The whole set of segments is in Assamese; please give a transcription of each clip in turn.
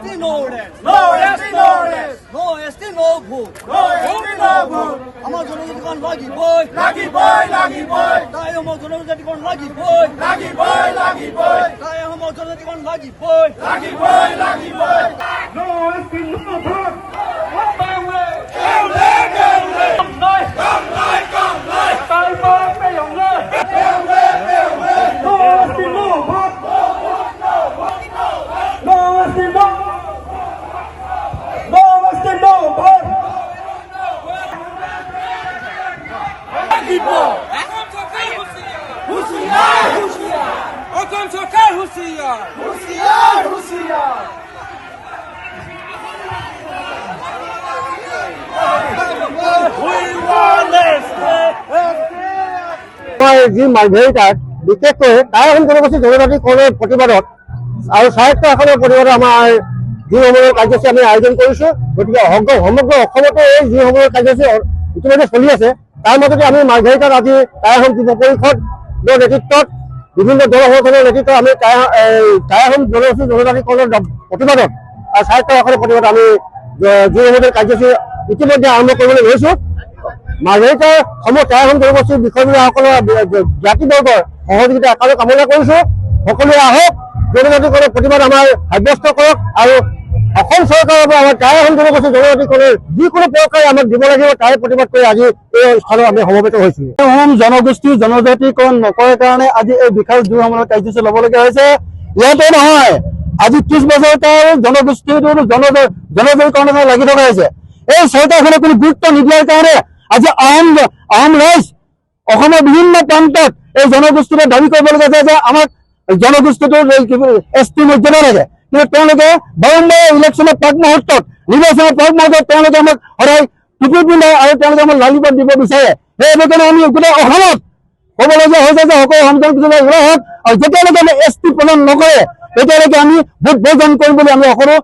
ST, no rest. No ST, no rest. No ST, no vote. No ST, no vote. আমার জনজাতিগণ লাগি বই। লাগি বই, লাগি বই। তাই আমার জনজাতিগণ লাগি বই। লাগি বই, লাগি বই। তাই আমার জনজাতিগণ লাগি বই। লাগি বই, লাগি বই। No ST, no vote. What my way? Kêu lên. Cầm lên. Cầm lên, cầm lên. Tay bơi, tay hồng lên. Kêu lên. No ST, no vote. No ST, no. No ST, no vote. হুঁশিয়ার হুঁশিয়ার অসম সরকার হুঁশিয়ার হুঁশিয়ার হুঁশিয়ার যি মালভেৰিটাত বিশেষকৈ টায়াৰখন জনগোষ্ঠী জনজাতিকৰণৰ প্ৰতিবাদত আৰু স্বায়ত্ব শাসনৰ প্ৰতিবাদত আমাৰ যিসমূহ কাৰ্যসূচী আমি আয়োজন কৰিছো। গতিকে সমগ্ৰ অসমতে এই যিসমূহ কাৰ্যসূচী ইতিমধ্যে চলি আছে, তাৰ মাজতে আমি মালভেৰিটাত আজি টায়াৰখন যুৱ পৰিষদৰ নেতৃত্বত বিভিন্ন দল সংগঠনৰ নেতৃত্বত আমি টায়াৰখন জনগোষ্ঠী জনজাতিকৰণৰ প্ৰতিবাদত আৰু স্বায়ত্ব শাসনৰ প্ৰতিবাদত আমি যিসমূহ কাৰ্যসূচী ইতিমধ্যে আৰম্ভ কৰিবলৈ লৈছো। মালভেৰিটাৰ সমূহ টায়াৰখন জনগোষ্ঠীৰ বিষয়ববীয়াসকলৰ জ্ঞাতিবৰ্গৰ সহযোগিতা একালৈ কামনা কৰিছো। সকলোৱে আহক, জনজাতিকৰণৰ প্ৰতিবাদ আমাৰ সাব্যস্ত কৰক আৰু অসম চৰকাৰৰ পৰা আমাৰ টায়াৰখন জনগোষ্ঠী জনজাতিকৰণৰ যিকোনো প্ৰকাৰে আমাক দিব লাগিব, তাৰে প্ৰতিবাদ কৰি আজি এই স্থানত আমি সমবেত হৈছো। অসম জনগোষ্ঠী জনজাতিকৰণ নকৰাৰ কাৰণে আজি এই বিশাল যুৱ আন্দোলনৰ কাৰ্যসূচী ল'বলগীয়া হৈছে। ইয়াতে নহয়, আজি 30 বছৰ তাৰ জনগোষ্ঠীটো জনজাতিকৰণৰ লাগি থকা হৈছে। এই চৰকাৰখনে কোনো গুৰুত্ব নিদিয়াৰ কাৰণে আজি আহোম ৰাইজ অসমৰ বিভিন্ন প্ৰান্তত এই জনগোষ্ঠীটো দাবী কৰিবলগীয়া হৈছে যে আমাক জনগোষ্ঠীটো ST মৰ্যাদা লাগে। কিন্তু তেওঁলোকে বাৰম্বাৰ ইলেকশ্যনৰ প্ৰাক মুহূৰ্তত, নিৰ্বাচনৰ প্ৰাক মুহূৰ্তত তেওঁলোকে আমাক সদায় টুপি পিন্ধাই আৰু তেওঁলোকে আমাক লালিপাত দিব বিচাৰে। সেইটো কাৰণে আমি গোটেই অসমত ক'বলগীয়া হৈছে যে সকলো সন্তান কিছুমান ওলাই হওক, আৰু যেতিয়ালৈকে আমি ST প্ৰদান নকৰে তেতিয়ালৈকে আমি ভোট বৰ্জন কৰিম বুলি আমি সকলো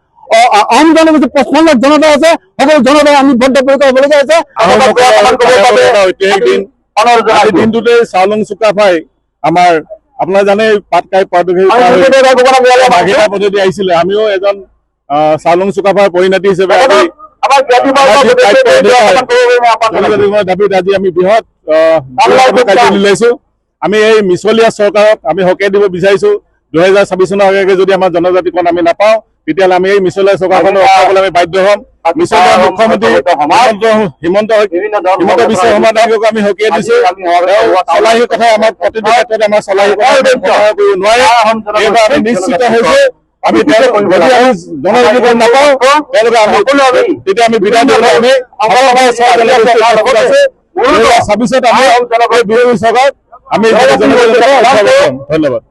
আহোম জনগোষ্ঠী 55 লাখ জনতা আছে, সকলো জনতাই আমি ভোট প্ৰয়োগ কৰিবলগীয়া হৈছে। দিনটোতে চাউলং চুকাফাই আমাৰ আপোনাৰ জানে পাটকাই পদ্ধতি আহিছিলে। আমিও এজন চাউলং চুকাফাৰ পৰিণতি হিচাপে দাবীত আজি আমি বৃহৎ কাৰ্য উলিয়াইছো। আমি এই মিছলীয়া চৰকাৰক আমি হকিয়াই দিব বিচাৰিছো। 2026 চনৰ আগে যদি আমাৰ জনজাতিকৰণ আমি নাপাওঁ, তেতিয়াহ'লে আমি এই মিছলীয়া চৰকাৰখনক ৰখাবলৈ আমি বাধ্য হ'ম। মিছলীয়া মুখ্যমন্ত্ৰী হিমন্ত বিশ্ব শৰ্মা ডাঙৰীয়াক আমি হকিয়াই দিছো। চলাহীৰ কথা আমাৰ প্ৰতিটো ক্ষেত্ৰতে আমাৰ চলাহীৰ কথা ব্যৱহাৰ কৰিব নোৱাৰে। এইবাৰ আমি নিশ্চিত হৈছো আমি জনজাতিকৰণ নাপাওঁ, তেওঁলোকে তেতিয়া আমি বিদায় দিবলৈ আমি 2026ত আমি বিৰোধী চৰকাৰ আমি ধন্যবাদ।